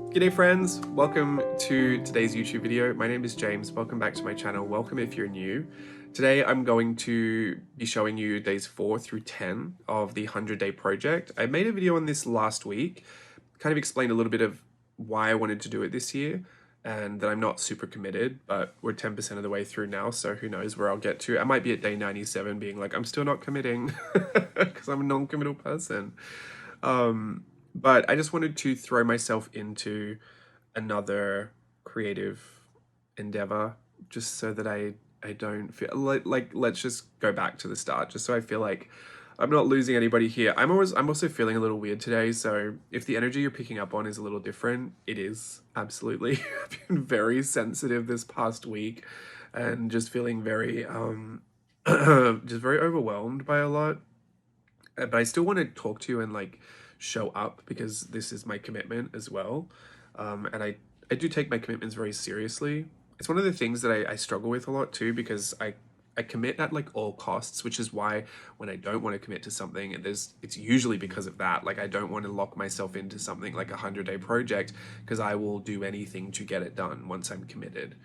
G'day friends, welcome to today's YouTube video. My name is James, welcome back to my channel. Welcome if you're new. Today I'm going to be showing you days 4 through 10 of the 100-day project. I made a video on this last week, kind of explained a little bit of why I wanted to do it this year and that I'm not super committed, but we're 10% of the way through now, so who knows where I'll get to. I might be at day 97 being like, I'm still not committing because I'm a non-committal person. But I just wanted to throw myself into another creative endeavor just so that I don't feel like let's just go back to the start just so I feel like I'm not losing anybody here. I'm also feeling a little weird today, so if the energy you're picking up on is a little different, it is absolutely. I've been very sensitive this past week and just feeling very just very overwhelmed by a lot. But I still want to talk to you and like show up because this is my commitment as well. And I do take my commitments very seriously. It's one of the things that I struggle with a lot too because I commit at like all costs, which is why when I don't want to commit to something, it's usually because of that. Like I don't want to lock myself into something like a 100-day project because I will do anything to get it done once I'm committed.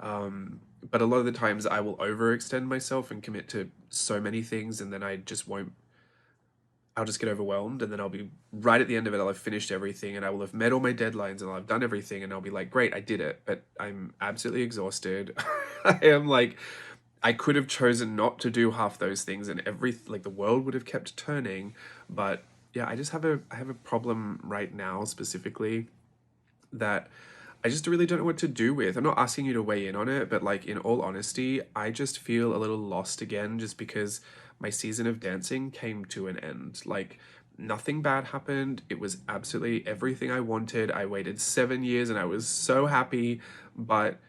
But a lot of the times I will overextend myself and commit to so many things and then I'll just get overwhelmed and then I'll be right at the end of it. I'll have finished everything and I will have met all my deadlines and I'll have done everything and I'll be like, great, I did it. But I'm absolutely exhausted. I am like, I could have chosen not to do half those things and like the world would have kept turning. But yeah, I have a problem right now specifically that I just really don't know what to do with. I'm not asking you to weigh in on it, but like in all honesty, I just feel a little lost again just because my season of dancing came to an end. Like nothing bad happened. It was absolutely everything I wanted. I waited 7 years and I was so happy, but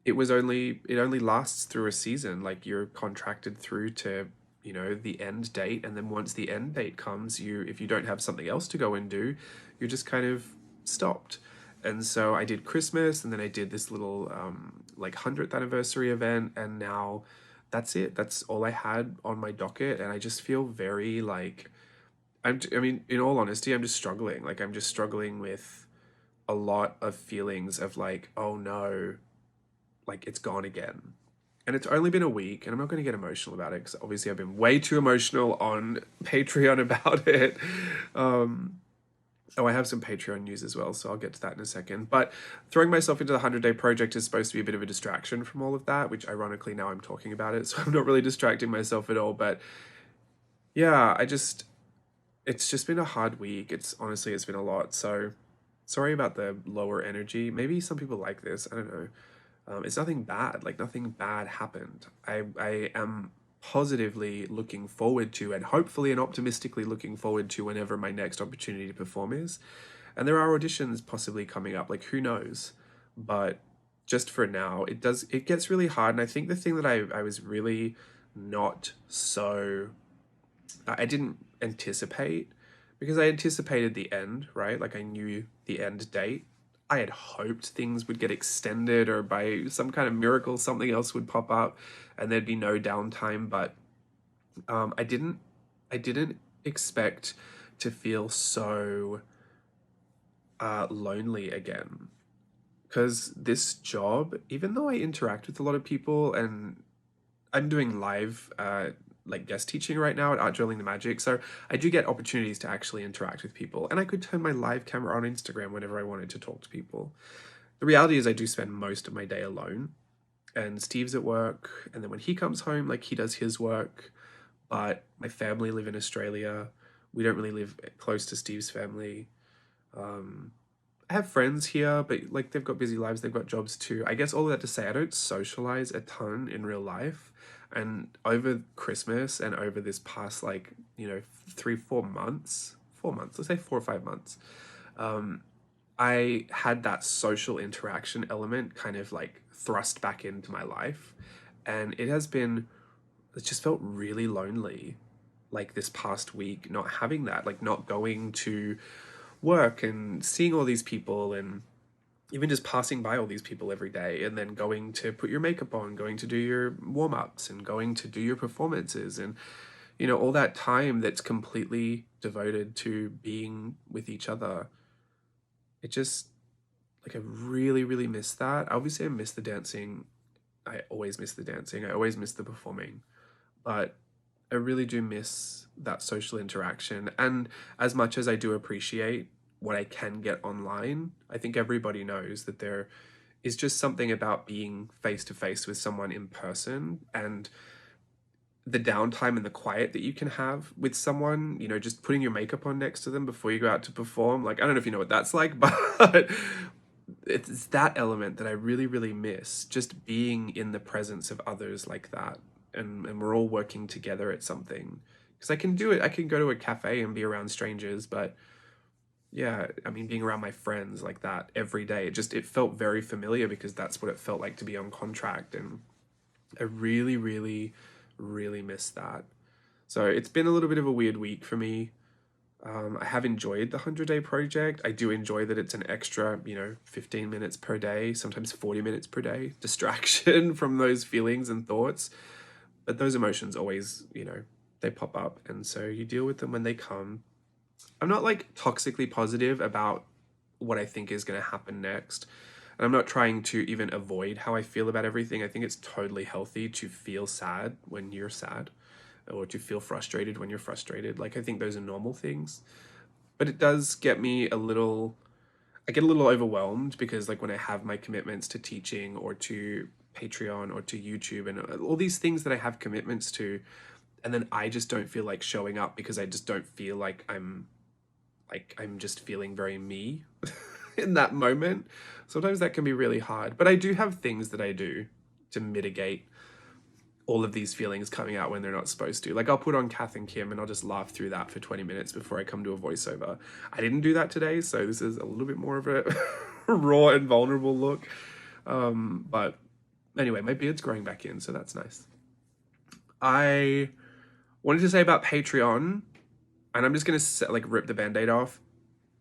it only lasts through a season. Like you're contracted through to the end date, and then once the end date comes, if you don't have something else to go and do, you're just kind of stopped. And so I did Christmas and then I did this little like 100th anniversary event, and now that's it. That's all I had on my docket, and I just feel very like I mean, in all honesty, I'm just struggling. Like I'm just struggling with a lot of feelings of like, oh no, like it's gone again. And it's only been a week, and I'm not going to get emotional about it because obviously I've been way too emotional on Patreon about it. Oh, I have some Patreon news as well, so I'll get to that in a second. But throwing myself into the 100-day project is supposed to be a bit of a distraction from all of that, which ironically now I'm talking about it, so I'm not really distracting myself at all. But yeah, it's just been a hard week. It's been a lot. So sorry about the lower energy. Maybe some people like this. I don't know. It's nothing bad. Like nothing bad happened. I am positively looking forward to and hopefully and optimistically looking forward to whenever my next opportunity to perform is. And there are auditions possibly coming up. Like who knows? But just for now, it gets really hard. And I think the thing that I was really not so I didn't anticipate because I anticipated the end, right? Like I knew the end date. I had hoped things would get extended or by some kind of miracle something else would pop up and there'd be no downtime, but um, I didn't I didn't expect to feel so lonely again. Because this job, even though I interact with a lot of people and I'm doing live like guest teaching right now at Art Drilling the Magic, so I do get opportunities to actually interact with people, and I could turn my live camera on Instagram whenever I wanted to talk to people. The reality is I do spend most of my day alone, and Steve's at work, and then when he comes home, like he does his work, but my family live in Australia. We don't really live close to Steve's family. Um, I have friends here, but like they've got busy lives, they've got jobs too. I guess all of that to say, I don't socialize a ton in real life. And over Christmas and over this past, like, 3, 4 months, 4 months, let's say 4 or 5 months, I had that social interaction element kind of like thrust back into my life. And it just felt really lonely, like this past week, not having that, like not going to work and seeing all these people and even just passing by all these people every day and then going to put your makeup on, going to do your warm-ups and going to do your performances and all that time that's completely devoted to being with each other. It just Like I really, really miss that. Obviously I miss the dancing. I always miss the dancing. I always miss the performing. But I really do miss that social interaction. And as much as I do appreciate what I can get online, I think everybody knows that there is just something about being face to face with someone in person, and the downtime and the quiet that you can have with someone, just putting your makeup on next to them before you go out to perform. Like, I don't know if you know what that's like, but it's that element that I really, really miss, just being in the presence of others like that. And we're all working together at something. Because I can do it, I can go to a cafe and be around strangers, but yeah, I mean, being around my friends like that every day, it felt very familiar because that's what it felt like to be on contract. And I really, really, really miss that. So it's been a little bit of a weird week for me. I have enjoyed the 100-day project. I do enjoy that it's an extra, 15 minutes per day, sometimes 40 minutes per day, distraction from those feelings and thoughts. But those emotions always, they pop up. And so you deal with them when they come. I'm not like toxically positive about what I think is going to happen next. And I'm not trying to even avoid how I feel about everything. I think it's totally healthy to feel sad when you're sad, or to feel frustrated when you're frustrated. Like, I think those are normal things. But it does get me I get a little overwhelmed because, like, when I have my commitments to teaching or to Patreon or to YouTube and all these things that I have commitments to, and then I just don't feel like showing up because I just don't feel like I'm just feeling very me in that moment. Sometimes that can be really hard. But I do have things that I do to mitigate all of these feelings coming out when they're not supposed to. Like, I'll put on Kath and Kim and I'll just laugh through that for 20 minutes before I come to a voiceover. I didn't do that today, so this is a little bit more of a raw and vulnerable look. But anyway, my beard's growing back in, so that's nice. I wanted to say about Patreon, and I'm just going to like rip the band-aid off.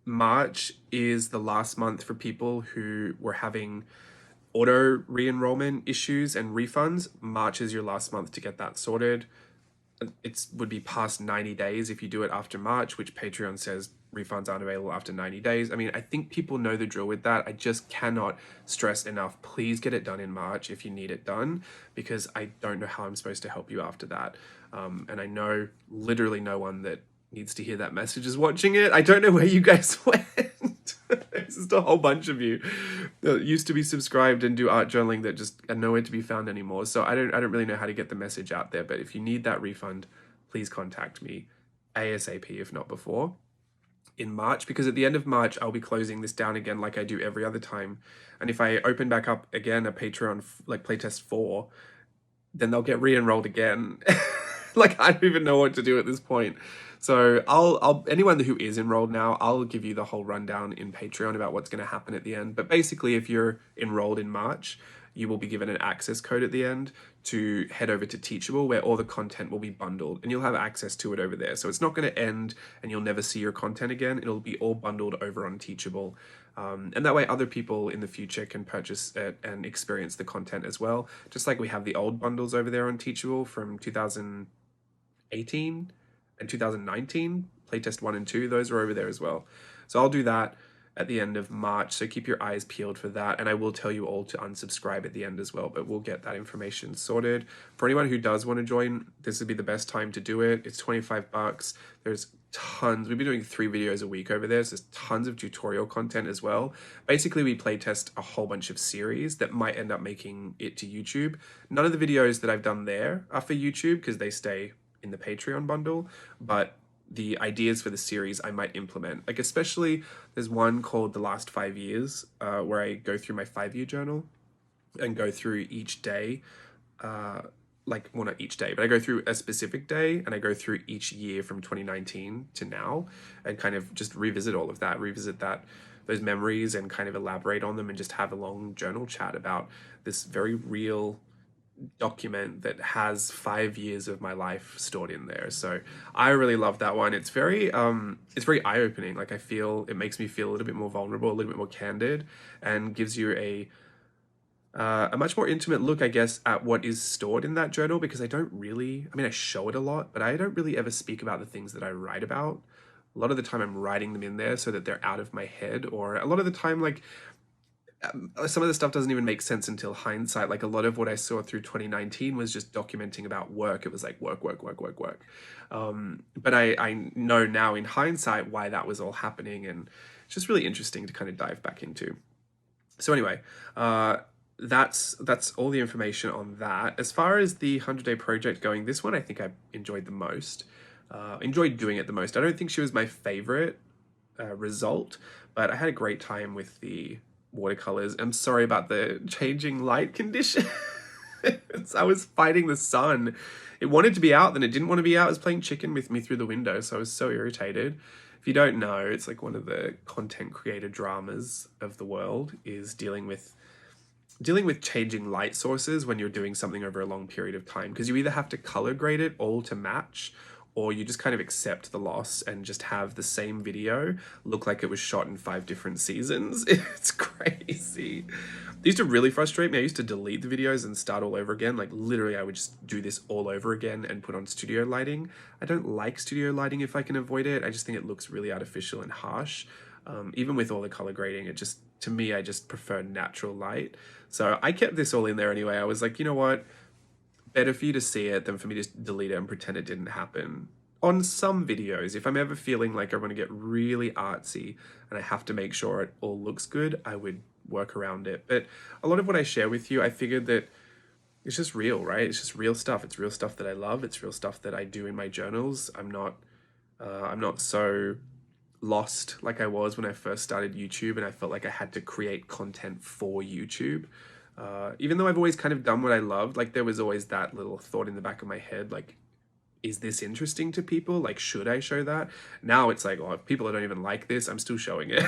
March is the last month for people who were having auto re-enrollment issues and refunds. March is your last month to get that sorted. It would be past 90 days if you do it after March, which Patreon says refunds aren't available after 90 days. I mean, I think people know the drill with that. I just cannot stress enough. Please get it done in March if you need it done, because I don't know how I'm supposed to help you after that. And I know literally no one that needs to hear that message is watching it. I don't know where you guys went. There's just a whole bunch of you that used to be subscribed and do art journaling that just are nowhere to be found anymore. So I don't really know how to get the message out there. But if you need that refund, please contact me ASAP, if not before, in March, because at the end of March, I'll be closing this down again like I do every other time. And if I open back up again a Patreon, like Playtest 4, then they'll get re-enrolled again. Like, I don't even know what to do at this point. So I'll anyone who is enrolled now, I'll give you the whole rundown in Patreon about what's going to happen at the end. But basically, if you're enrolled in March, you will be given an access code at the end to head over to Teachable, where all the content will be bundled and you'll have access to it over there. So it's not going to end and you'll never see your content again. It'll be all bundled over on Teachable. And that way other people in the future can purchase it and experience the content as well. Just like we have the old bundles over there on Teachable from 2018 and 2019, playtest 1 and 2, those are over there as well. So I'll do that at the end of March, so keep your eyes peeled for that, and I will tell you all to unsubscribe at the end as well, but we'll get that information sorted. For anyone who does want to join, this would be the best time to do it. It's $25. There's tons. We've been doing 3 videos a week over there, so there's tons of tutorial content as well. Basically, we playtest a whole bunch of series that might end up making it to YouTube. None of the videos that I've done there are for YouTube because they stay in the Patreon bundle, but the ideas for the series I might implement. Like, especially there's one called The Last 5 Years, where I go through my 5-year journal and go through each day, like, well, not each day, but I go through a specific day and I go through each year from 2019 to now and kind of just revisit all of that, those memories, and kind of elaborate on them and just have a long journal chat about this very real document that has 5 years of my life stored in there. So I really love that one. It's very eye-opening. Like, I feel it makes me feel a little bit more vulnerable, a little bit more candid, and gives you a much more intimate look, I guess, at what is stored in that journal, because I show it a lot, but I don't really ever speak about the things that I write about. A lot of the time I'm writing them in there so that they're out of my head, or a lot of the time, like, some of the stuff doesn't even make sense until hindsight. Like a lot of what I saw through 2019 was just documenting about work. It was like work, work, work, work, work. But I know now in hindsight why that was all happening, and it's just really interesting to kind of dive back into. So anyway, that's all the information on that. As far as the 100-day project going, this one I think I enjoyed the most. Enjoyed doing it the most. I don't think she was my favorite result, but I had a great time with the watercolors. I'm sorry about the changing light condition. I was fighting the sun. It wanted to be out, then it didn't want to be out. It was playing chicken with me through the window, so I was so irritated. If you don't know, it's like one of the content creator dramas of the world is dealing with changing light sources when you're doing something over a long period of time, because you either have to color grade it all to match, or you just kind of accept the loss and just have the same video look like it was shot in 5 different seasons. It's crazy. It used to really frustrate me. I used to delete the videos and start all over again. Like literally I would just do this all over again and put on studio lighting. I don't like studio lighting if I can avoid it. I just think it looks really artificial and harsh. Even with all the color grading, it just, to me, I just prefer natural light. So I kept this all in there anyway. I was like, you know what? Better for you to see it than for me to delete it and pretend it didn't happen. On some videos, if I'm ever feeling like I want to get really artsy and I have to make sure it all looks good, I would work around it. But a lot of what I share with you, I figured that it's just real, right? It's just real stuff. It's real stuff that I love. It's real stuff that I do in my journals. I'm not so lost like I was when I first started YouTube and I felt like I had to create content for YouTube. Even though I've always kind of done what I loved, like there was always that little thought in the back of my head, like, is this interesting to people? Like, should I show that? Now it's like, oh, if people don't even like this, I'm still showing it.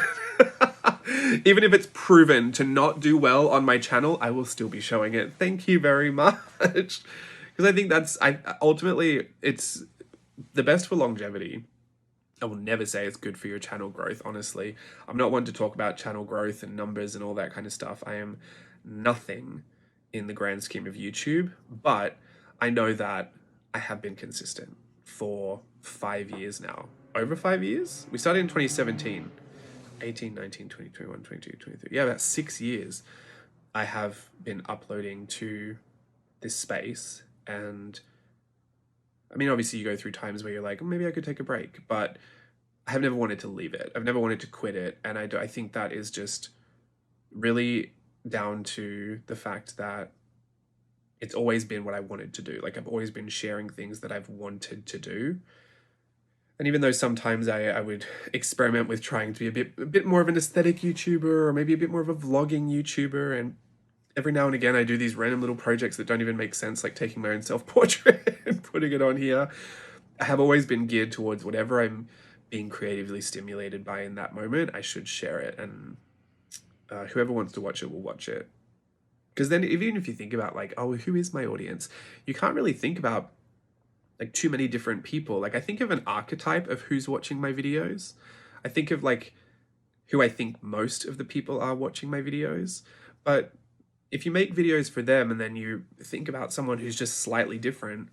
Even if it's proven to not do well on my channel, I will still be showing it. Thank you very much. Because I think ultimately, it's the best for longevity. I will never say it's good for your channel growth, honestly. I'm not one to talk about channel growth and numbers and all that kind of stuff. I am nothing in the grand scheme of YouTube, but I know that I have been consistent for 5 years now. Over 5 years? We started in 2017. 18, 19, 20, 21, 22, 23. Yeah, about 6 years I have been uploading to this space. And I mean, obviously you go through times where you're like, maybe I could take a break, but I have never wanted to leave it. I've never wanted to quit it. And I think that is just really down to the fact that it's always been what I wanted to do. Like I've always been sharing things that I've wanted to do. And even though sometimes I would experiment with trying to be a bit more of an aesthetic YouTuber, or maybe a bit more of a vlogging YouTuber, and every now and again I do these random little projects that don't even make sense, like taking my own self-portrait and putting it on here. I have always been geared towards whatever I'm being creatively stimulated by in that moment, I should share it, and whoever wants to watch it will watch it. Because then even if you think about like, oh, who is my audience? You can't really think about like too many different people. Like I think of an archetype of who's watching my videos. I think of like who I think most of the people are watching my videos. But if you make videos for them and then you think about someone who's just slightly different,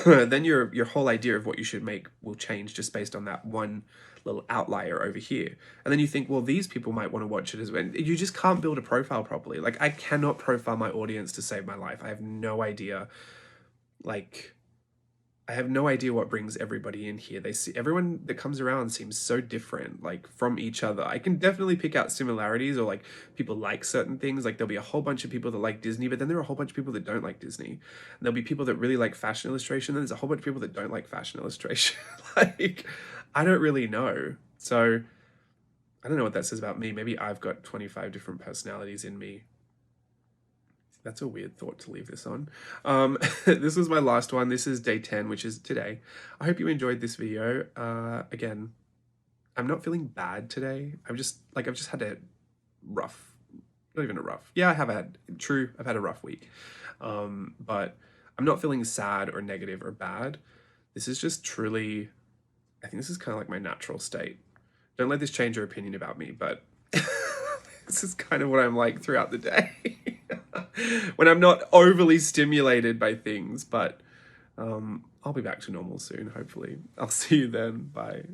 then your whole idea of what you should make will change just based on that one little outlier over here. And then you think, well, these people might want to watch it as well. You just can't build a profile properly. Like I cannot profile my audience to save my life. I have no idea. Like I have no idea what brings everybody in here. Everyone that comes around seems so different, like from each other. I can definitely pick out similarities, or like people like certain things. Like there'll be a whole bunch of people that like Disney, but then there are a whole bunch of people that don't like Disney. And there'll be people that really like fashion illustration, and there's a whole bunch of people that don't like fashion illustration. Like, I don't really know. So I don't know what that says about me. Maybe I've got 25 different personalities in me. That's a weird thought to leave this on. This was my last one. This is day 10, which is today. I hope you enjoyed this video. Again, I'm not feeling bad today. I've just had a rough, not even a rough. Yeah, I've had a rough week. But I'm not feeling sad or negative or bad. This is just truly, I think this is kind of like my natural state. Don't let this change your opinion about me, but this is kind of what I'm like throughout the day. When I'm not overly stimulated by things, but I'll be back to normal soon, hopefully. I'll see you then. Bye.